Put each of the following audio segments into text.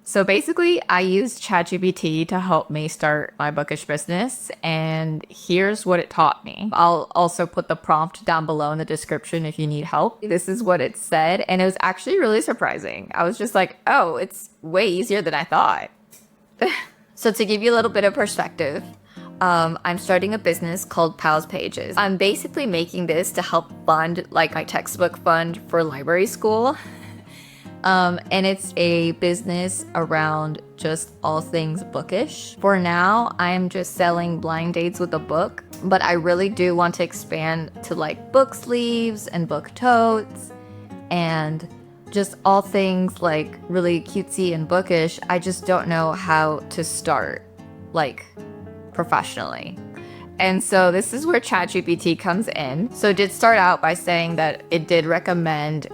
So basically, I used ChatGPT to help me start my Bookish business, and here's what it taught me. I'll also put the prompt down below in the description if you need help. This is what it said, and it was actually really surprising. I was just like, oh, it's way easier than I thought. So to give you a little bit of perspective, I'm starting a business called Pals Pages. I'm basically making this to help fund like my textbook fund for library school. And it's a business around just all things bookish. For now, I'm just selling blind dates with a book, but I really do want to expand to like book sleeves and book totes and just all things like really cutesy and bookish. I just don't know how to start like professionally. And so this is where ChatGPT comes in. So it did start out by saying that it did recommend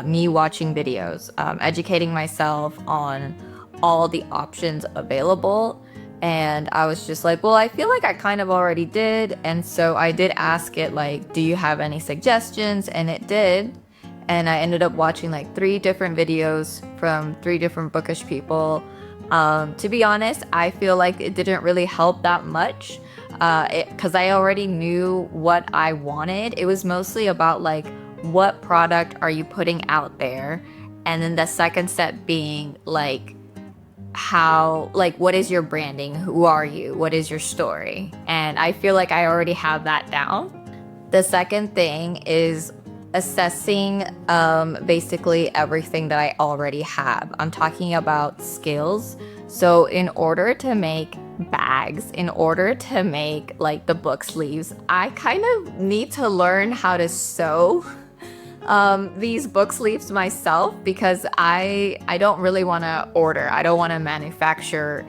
me watching videos, educating myself on all the options available. And I was just like, well, I feel like I kind of already did. And so I did ask it, like, do you have any suggestions? And it did. And I ended up watching like 3 different videos from 3 different bookish people. To be honest, I feel like it didn't really help that much because I already knew what I wanted. It was mostly about like, what product are you putting out there? And then the second step being like, what is your branding? Who are you? What is your story? And I feel like I already have that down. The second thing is assessing basically everything that I already have. I'm talking about skills. So in order to make bags, in order to make like the book sleeves, I kind of need to learn how to sew these book sleeves myself because I don't really want to order. I don't want to manufacture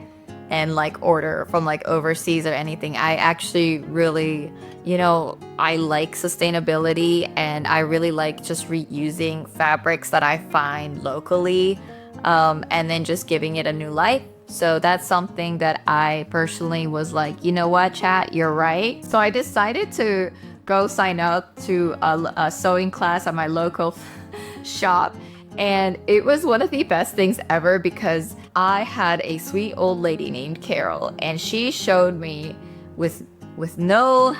and like order from like overseas or anything. I actually really, I like sustainability and I really like just reusing fabrics that I find locally and then just giving it a new life. So that's something that I personally was like, you know what, chat, you're right. So I decided to go sign up to a sewing class at my local shop. And it was one of the best things ever because I had a sweet old lady named Carol and she showed me with no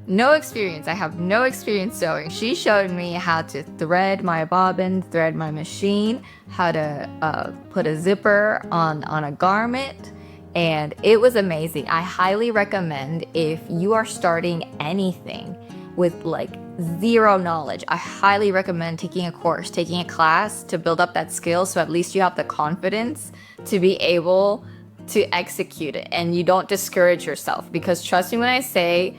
experience. I have no experience sewing. She showed me how to thread my bobbin, thread my machine, how to put a zipper on a garment. And it was amazing. I highly recommend if you are starting anything with like zero knowledge, I highly recommend taking a course, taking a class to build up that skill so at least you have the confidence to be able to execute it and you don't discourage yourself. Because trust me when I say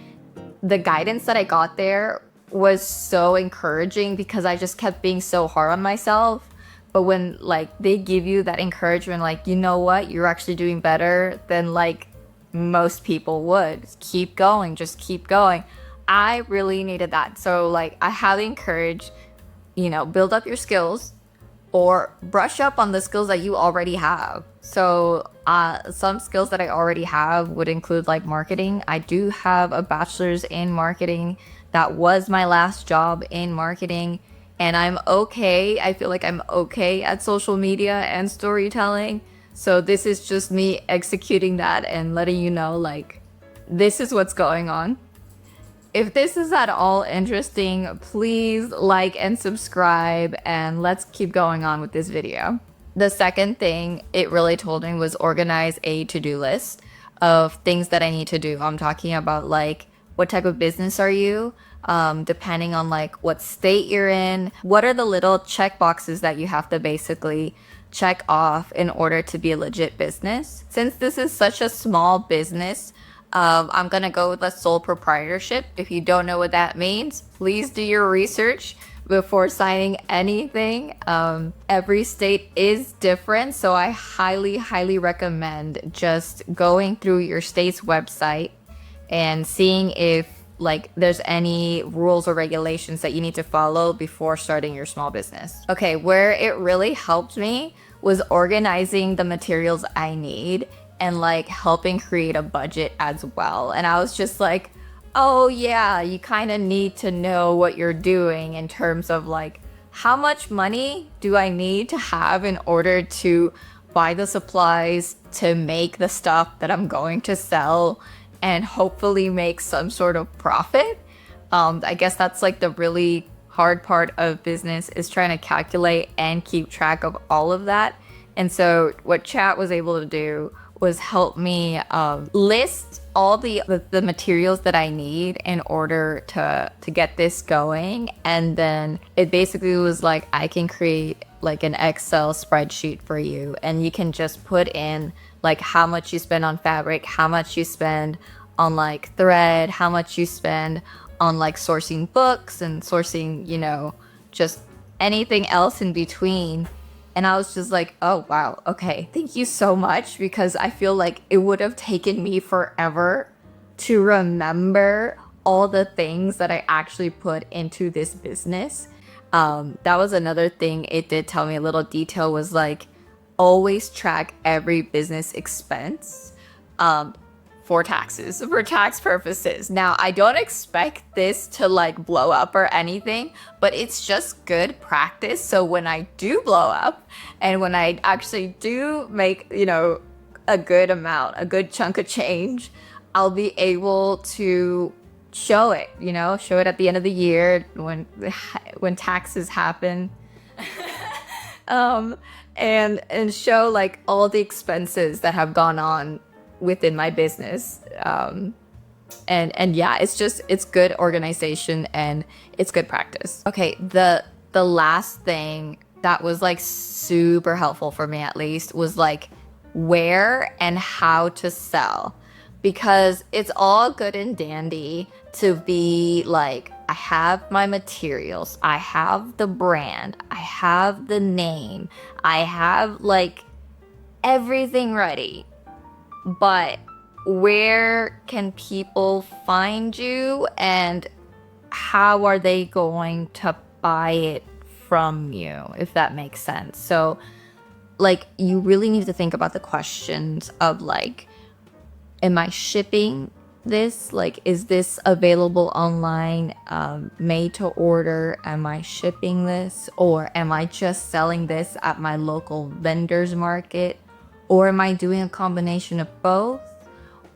the guidance that I got there was so encouraging because I just kept being so hard on myself. But when like they give you that encouragement, like, you know what, you're actually doing better than like most people would. Keep going, just keep going. I really needed that. So like I highly encourage, build up your skills or brush up on the skills that you already have. So some skills that I already have would include like marketing. I do have a bachelor's in marketing. That was my last job in marketing. And I'm okay. I feel like I'm okay at social media and storytelling. So this is just me executing that and letting you know, like, this is what's going on. If this is at all interesting, please like and subscribe and let's keep going on with this video. The second thing it really told me was organize a to-do list of things that I need to do. I'm talking about like, what type of business are you? Depending on like what state you're in, what are the little check boxes that you have to basically check off in order to be a legit business. Since this is such a small business, I'm gonna go with a sole proprietorship. If you don't know what that means, please do your research before signing anything. Every state is different, so I highly recommend just going through your state's website and seeing if like there's any rules or regulations that you need to follow before starting your small business. Okay, where it really helped me was organizing the materials I need and like helping create a budget as well. And I was just like, oh yeah, you kind of need to know what you're doing in terms of like, how much money do I need to have in order to buy the supplies to make the stuff that I'm going to sell and hopefully make some sort of profit. I guess that's like the really hard part of business, is trying to calculate and keep track of all of that. And so what Chat was able to do was help me list all the materials that I need in order to get this going. And then it basically was like, I can create like an Excel spreadsheet for you, and you can just put in like how much you spend on fabric, how much you spend on like thread, how much you spend on like sourcing books and sourcing, you know, just anything else in between. And I was just like, oh, wow, okay, thank you so much, because I feel like it would have taken me forever to remember all the things that I actually put into this business. That was another thing it did tell me, a little detail was like, always track every business expense. For taxes, for tax purposes. Now, I don't expect this to like blow up or anything, but it's just good practice. So when I do blow up and when I actually do make, you know, a good amount, a good chunk of change, I'll be able to show it, you know, show it at the end of the year when taxes happen. And show like all the expenses that have gone on within my business. And yeah, it's good organization and it's good practice. Okay, the last thing that was like super helpful for me, at least, was like where and how to sell. Because it's all good and dandy to be like, I have my materials, I have the brand, I have the name, I have like everything ready. But where can people find you, and how are they going to buy it from you, if that makes sense? So like, you really need to think about the questions of like, am I shipping this? Like, is this available online, made to order? Am I shipping this? Or am I just selling this at my local vendor's market? Or am I doing a combination of both?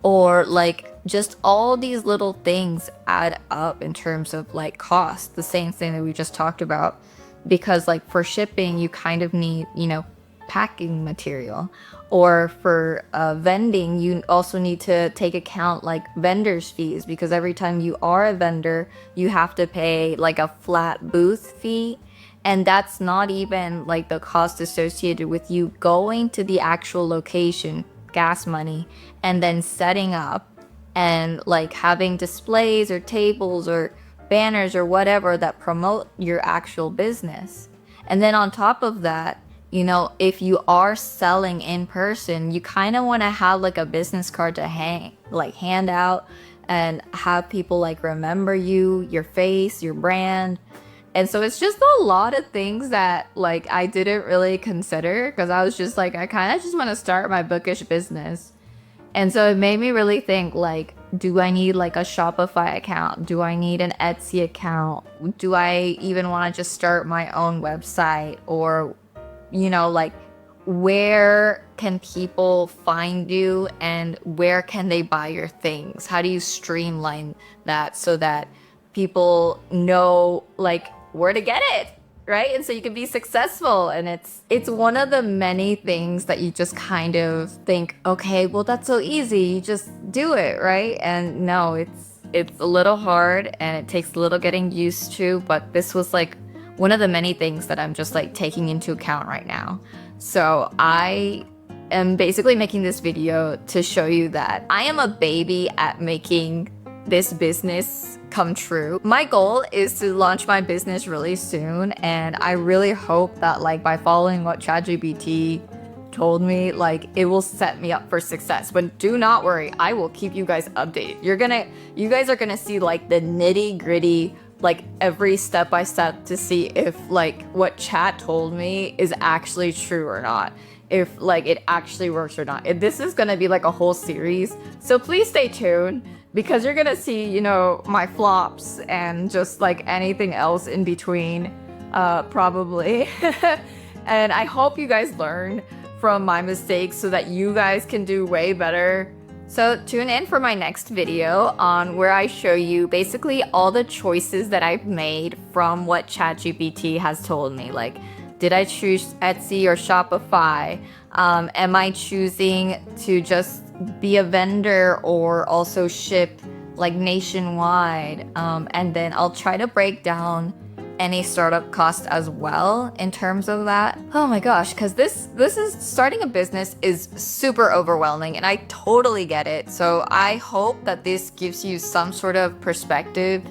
Or like, just all these little things add up in terms of like cost, the same thing that we just talked about. Because like for shipping, you kind of need, you know, packing material. Or for vending, you also need to take account like vendors fees, because every time you are a vendor, you have to pay like a flat booth fee. And that's not even like the cost associated with you going to the actual location, gas money, and then setting up and like having displays or tables or banners or whatever that promote your actual business. And then on top of that, you know, if you are selling in person, you kind of want to have like a business card to hand out and have people like remember you, your face, your brand. And so it's just a lot of things that like I didn't really consider, because I was just like, I kind of just want to start my bookish business. And so it made me really think like, do I need like a Shopify account? Do I need an Etsy account? Do I even want to just start my own website? Or, you know, like, where can people find you and where can they buy your things? How do you streamline that so that people know like where to get it, right? And so you can be successful. And it's one of the many things that you just kind of think, okay, well, that's so easy, you just do it, right? And no, it's a little hard and it takes a little getting used to, but this was like one of the many things that I'm just like taking into account right now. So I am basically making this video to show you that I am a baby at making this business come true. My goal is to launch my business really soon, and I really hope that like by following what ChatGPT told me, like it will set me up for success. But do not worry, I will keep you guys updated. You guys are gonna see like the nitty-gritty, like every step by step, to see if like what Chat told me is actually true or not, if like it actually works or not. This is gonna be like a whole series, so please stay tuned, because you're gonna see, you know, my flops and just like anything else in between, probably. And I hope you guys learn from my mistakes so that you guys can do way better. So tune in for my next video on where I show you basically all the choices that I've made from what ChatGPT has told me. Like, did I choose Etsy or Shopify? Am I choosing to just be a vendor or also ship like nationwide? And then I'll try to break down any startup cost as well in terms of that. Oh my gosh, because this is starting a business is super overwhelming, and I totally get it. So I hope that this gives you some sort of perspective,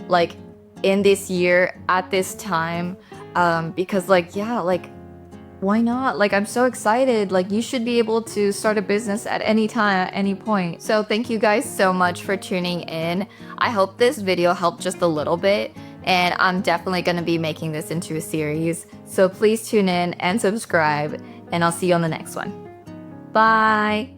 like in this year at this time, because like, yeah, like why not? Like, I'm so excited. Like, you should be able to start a business at any time, at any point. So thank you guys so much for tuning in. I hope this video helped just a little bit, and I'm definitely going to be making this into a series. So please tune in and subscribe, and I'll see you on the next one. Bye!